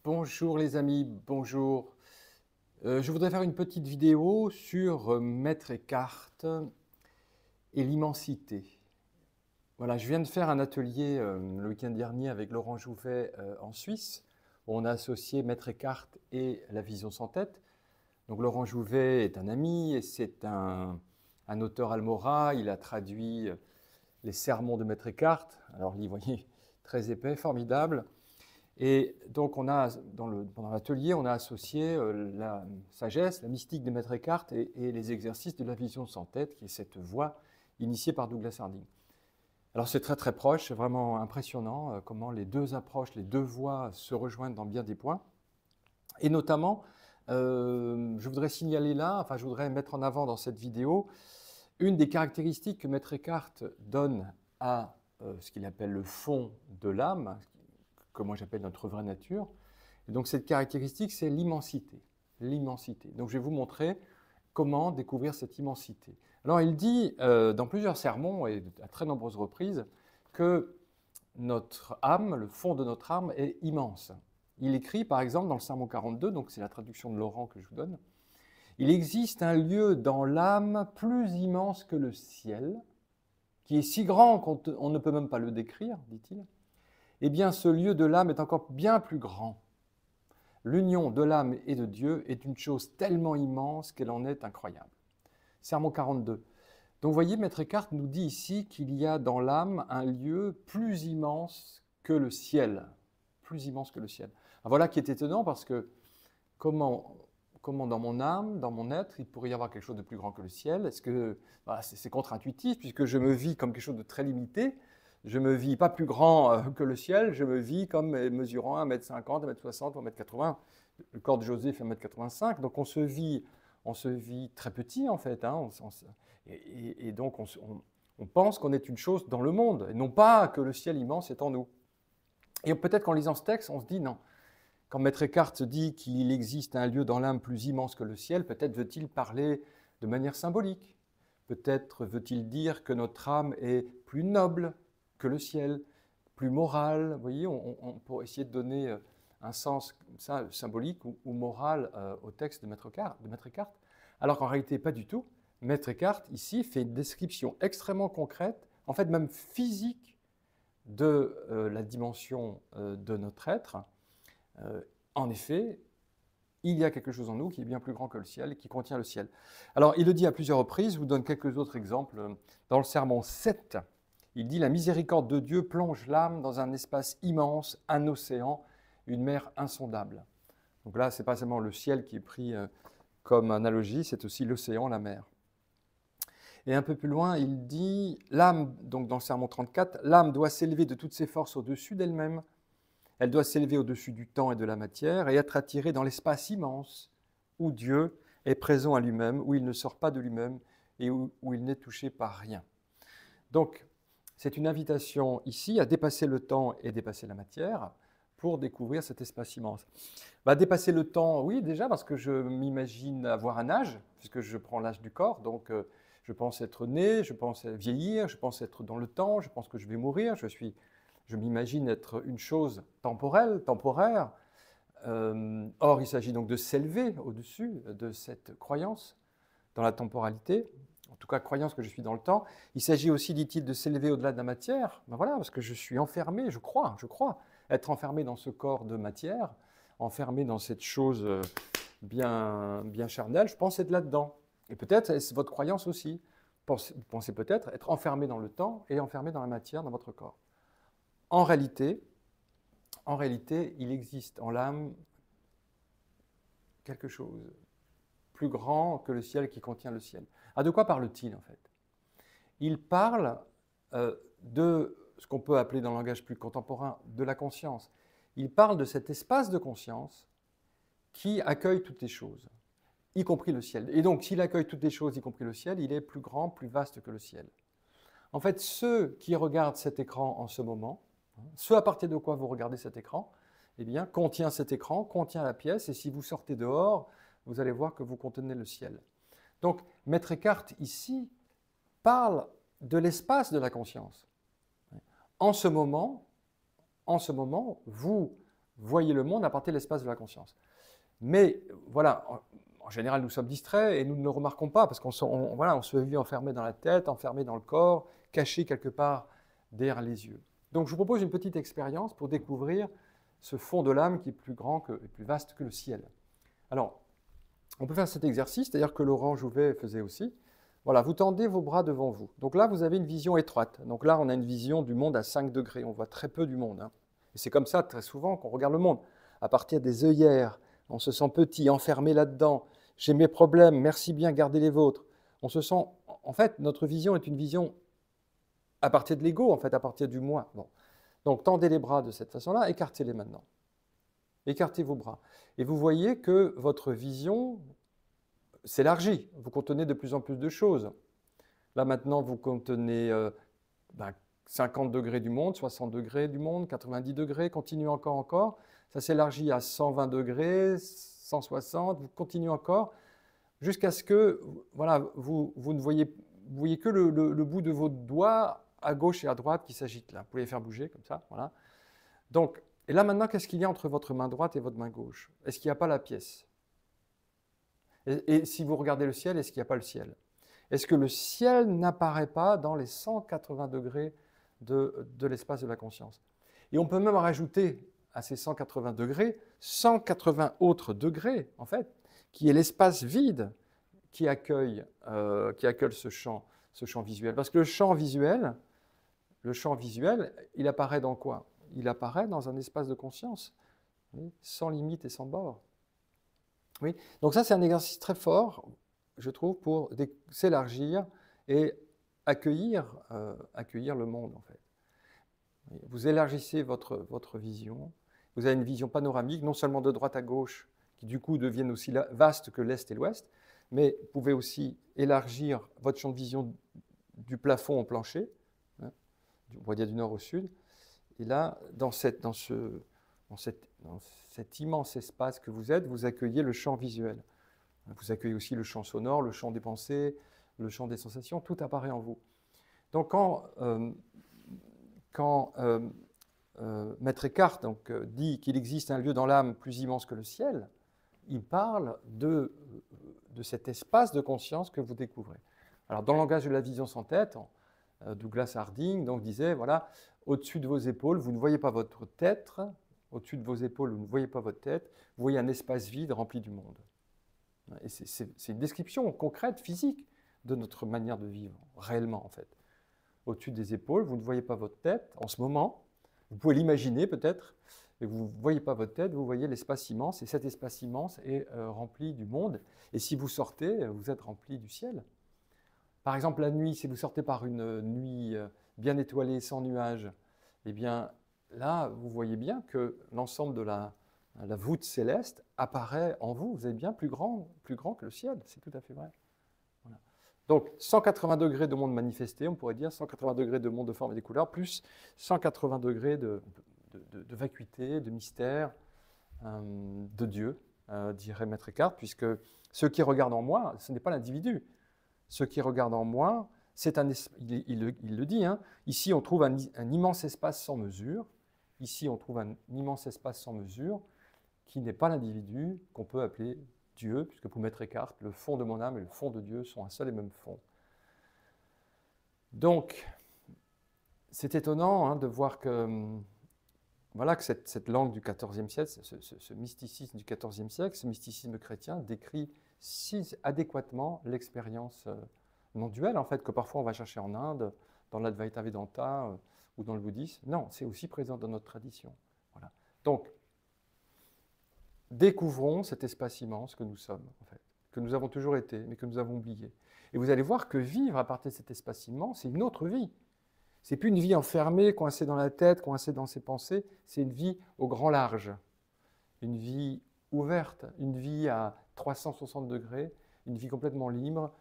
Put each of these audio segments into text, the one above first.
Bonjour les amis, bonjour. Je voudrais faire une petite vidéo sur Maître Eckhart et l'immensité. Voilà, je viens de faire un atelier le week-end dernier avec Laurent Jouvet en Suisse, où on a associé Maître Eckhart et la vision sans tête. Donc Laurent Jouvet est un ami et c'est un auteur almora. Il a traduit les sermons de Maître Eckhart. Alors, vous voyez, très épais, formidable. Et donc, pendant l'atelier, on a associé la sagesse, la mystique de Maître Eckhart et les exercices de la vision sans tête, qui est cette voie initiée par Douglas Harding. Alors, c'est très très proche, c'est vraiment impressionnant comment les deux approches, les deux voies se rejoignent dans bien des points. Et notamment, je voudrais signaler là, enfin, je voudrais mettre en avant dans cette vidéo une des caractéristiques que Maître Eckhart donne à ce qu'il appelle le fond de l'âme, que moi j'appelle notre vraie nature. Et donc cette caractéristique, c'est l'immensité. L'immensité. Donc je vais vous montrer comment découvrir cette immensité. Alors il dit dans plusieurs sermons et à très nombreuses reprises que notre âme, le fond de notre âme est immense. Il écrit par exemple dans le sermon 42, donc c'est la traduction de Laurent que je vous donne, il existe un lieu dans l'âme plus immense que le ciel, qui est si grand qu'on ne peut même pas le décrire, dit-il. Eh bien, ce lieu de l'âme est encore bien plus grand. L'union de l'âme et de Dieu est une chose tellement immense qu'elle en est incroyable. Sermon 42. Donc, vous voyez, Maître Eckhart nous dit ici qu'il y a dans l'âme un lieu plus immense que le ciel. Plus immense que le ciel. Alors, voilà qui est étonnant parce que comment dans mon âme, dans mon être, il pourrait y avoir quelque chose de plus grand que le ciel? Est-ce que c'est contre-intuitif puisque je me vis comme quelque chose de très limité? Je me vis pas plus grand que le ciel, je me vis comme mesurant 1,50 m, 1,60 m ou 1,80 m. Le corps de José fait 1,85 m, donc on se vit très petit en fait. Hein, et donc on pense qu'on est une chose dans le monde, et non pas que le ciel immense est en nous. Et peut-être qu'en lisant ce texte, on se dit non. Quand Maître Eckhart dit qu'il existe un lieu dans l'âme plus immense que le ciel, peut-être veut-il parler de manière symbolique. Peut-être veut-il dire que notre âme est plus noble que le ciel, plus morale. Vous voyez, pour essayer de donner un sens ça, symbolique ou moral au texte de Maître Eckhart. Alors qu'en réalité, pas du tout. Maître Eckhart, ici, fait une description extrêmement concrète, en fait même physique, de la dimension de notre être. En effet, il y a quelque chose en nous qui est bien plus grand que le ciel et qui contient le ciel. Alors, il le dit à plusieurs reprises, je vous donne quelques autres exemples. Dans le sermon 7, il dit « La miséricorde de Dieu plonge l'âme dans un espace immense, un océan, une mer insondable. » Donc là, ce n'est pas seulement le ciel qui est pris comme analogie, c'est aussi l'océan, la mer. Et un peu plus loin, il dit « L'âme, donc dans le sermon 34, l'âme doit s'élever de toutes ses forces au-dessus d'elle-même. Elle doit s'élever au-dessus du temps et de la matière et être attirée dans l'espace immense où Dieu est présent à lui-même, où il ne sort pas de lui-même et où il n'est touché par rien. » Donc, c'est une invitation ici à dépasser le temps et dépasser la matière pour découvrir cet espace immense. Dépasser le temps, oui, déjà, parce que je m'imagine avoir un âge, puisque je prends l'âge du corps, donc je pense être né, je pense vieillir, je pense être dans le temps, je pense que je vais mourir, je m'imagine être une chose temporelle, temporaire. Or, il s'agit donc de s'élever au-dessus de cette croyance dans la temporalité, en tout cas croyance que je suis dans le temps. Il s'agit aussi, dit-il, de s'élever au-delà de la matière. Voilà, parce que je suis enfermé, je crois, être enfermé dans ce corps de matière, enfermé dans cette chose bien charnelle, je pense être là-dedans. Et peut-être, est-ce votre croyance aussi? Vous pensez peut-être être enfermé dans le temps et enfermé dans la matière, dans votre corps. En réalité, il existe en l'âme quelque chose plus grand que le ciel qui contient le ciel. Ah, de quoi parle-t-il en fait? Il parle de ce qu'on peut appeler dans le langage plus contemporain de la conscience. Il parle de cet espace de conscience qui accueille toutes les choses, y compris le ciel. Et donc, s'il accueille toutes les choses, y compris le ciel, il est plus grand, plus vaste que le ciel. En fait, ceux qui regardent cet écran en ce moment, ce à partir de quoi vous regardez cet écran, eh bien, contient cet écran, contient la pièce, et si vous sortez dehors, vous allez voir que vous contenez le ciel. Donc, Maître Eckhart, ici, parle de l'espace de la conscience. En ce moment, vous, voyez le monde à partir de l'espace de la conscience. Mais voilà, en général, nous sommes distraits et nous ne le remarquons pas parce voilà, on se vit enfermé dans la tête, enfermé dans le corps, caché quelque part derrière les yeux. Donc je vous propose une petite expérience pour découvrir ce fond de l'âme qui est plus grand et plus vaste que le ciel. Alors, on peut faire cet exercice, c'est-à-dire que Laurent Jouvet faisait aussi. Voilà, vous tendez vos bras devant vous. Donc là, vous avez une vision étroite. Donc là, on a une vision du monde à 5 degrés. On voit très peu du monde, hein. Et c'est comme ça, très souvent, qu'on regarde le monde. À partir des œillères, on se sent petit, enfermé là-dedans. J'ai mes problèmes, merci bien, gardez les vôtres. On se sent... En fait, notre vision est une vision à partir de l'ego, en fait, à partir du moi. Bon. Donc, tendez les bras de cette façon-là, écartez-les maintenant. Écartez vos bras. Et vous voyez que votre vision s'élargit. Vous contenez de plus en plus de choses. Là, maintenant, vous contenez 50 degrés du monde, 60 degrés du monde, 90 degrés, continuez encore. Ça s'élargit à 120 degrés, 160, vous continuez encore, jusqu'à ce que voilà, vous ne voyez que le bout de vos doigts à gauche et à droite qui s'agitent là. Vous pouvez les faire bouger comme ça. Voilà. Donc, et là maintenant, qu'est-ce qu'il y a entre votre main droite et votre main gauche? Est-ce qu'il n'y a pas la pièce? Et si vous regardez le ciel, est-ce qu'il n'y a pas le ciel? Est-ce que le ciel n'apparaît pas dans les 180 degrés de l'espace de la conscience? Et on peut même rajouter à ces 180 degrés, 180 autres degrés, en fait, qui est l'espace vide qui accueille ce champ visuel. Parce que le champ visuel, il apparaît dans quoi? Il apparaît dans un espace de conscience, oui, sans limite et sans bord. Oui. Donc ça, c'est un exercice très fort, je trouve, pour s'élargir et accueillir le monde, en fait. Vous élargissez votre vision, vous avez une vision panoramique, non seulement de droite à gauche, qui du coup deviennent aussi vastes que l'Est et l'Ouest, mais vous pouvez aussi élargir votre champ de vision du plafond au plancher, hein, on va dire du nord au sud, et là, dans cet immense espace que vous êtes, vous accueillez le champ visuel. Vous accueillez aussi le champ sonore, le champ des pensées, le champ des sensations, tout apparaît en vous. Donc quand Maître Eckhart dit qu'il existe un lieu dans l'âme plus immense que le ciel, il parle de cet espace de conscience que vous découvrez. Alors, dans le langage de la vision sans tête, Douglas Harding disait, voilà, au-dessus de vos épaules, vous ne voyez pas votre tête, au-dessus de vos épaules, vous ne voyez pas votre tête, vous voyez un espace vide rempli du monde. Et c'est une description concrète, physique, de notre manière de vivre, réellement en fait. Au-dessus des épaules, vous ne voyez pas votre tête en ce moment, vous pouvez l'imaginer peut-être, et vous ne voyez pas votre tête, vous voyez l'espace immense, et cet espace immense est rempli du monde, et si vous sortez, vous êtes rempli du ciel. Par exemple, la nuit, si vous sortez par une nuit bien étoilée, sans nuages, eh bien là, vous voyez bien que l'ensemble de la voûte céleste apparaît en vous. Vous êtes bien plus grand que le ciel, c'est tout à fait vrai. Voilà. Donc, 180 degrés de monde manifesté, on pourrait dire 180 degrés de monde de forme et des couleurs, plus 180 degrés de vacuité, de mystère, de Dieu, dirait Maître Eckhart, puisque ce qui regarde en moi, ce n'est pas l'individu. Ce qui regarde en moi, il le dit, hein, ici on trouve un immense espace sans mesure, ici on trouve un immense espace sans mesure, qui n'est pas l'individu, qu'on peut appeler Dieu, puisque pour Maître Eckhart, le fond de mon âme et le fond de Dieu sont un seul et même fond. Donc, c'est étonnant de voir que, voilà, que cette langue du XIVe siècle, ce mysticisme du XIVe siècle, ce mysticisme chrétien, décrit si adéquatement l'expérience non duelle, en fait, que parfois on va chercher en Inde, dans l'Advaita Vedanta ou dans le bouddhisme. Non, c'est aussi présent dans notre tradition. Voilà. Donc, découvrons cet espace immense que nous sommes, en fait, que nous avons toujours été, mais que nous avons oublié. Et vous allez voir que vivre à partir de cet espace immense, c'est une autre vie. Ce n'est plus une vie enfermée, coincée dans la tête, coincée dans ses pensées, c'est une vie au grand large, une vie ouverte, une vie à 360 degrés, une vie complètement libre.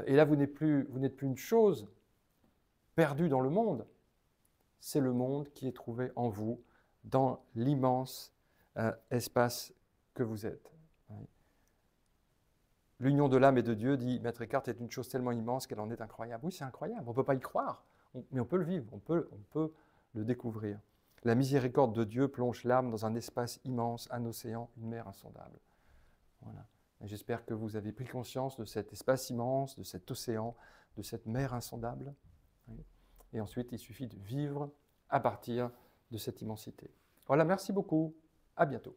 Et là, vous n'êtes plus une chose perdue dans le monde, c'est le monde qui est trouvé en vous, dans l'immense espace que vous êtes. L'union de l'âme et de Dieu, dit Maître Eckhart, est une chose tellement immense qu'elle en est incroyable. Oui, c'est incroyable, on ne peut pas y croire, mais on peut le vivre, on peut le découvrir. La miséricorde de Dieu plonge l'âme dans un espace immense, un océan, une mer insondable. Voilà. J'espère que vous avez pris conscience de cet espace immense, de cet océan, de cette mer insondable. Et ensuite, il suffit de vivre à partir de cette immensité. Voilà, merci beaucoup. À bientôt.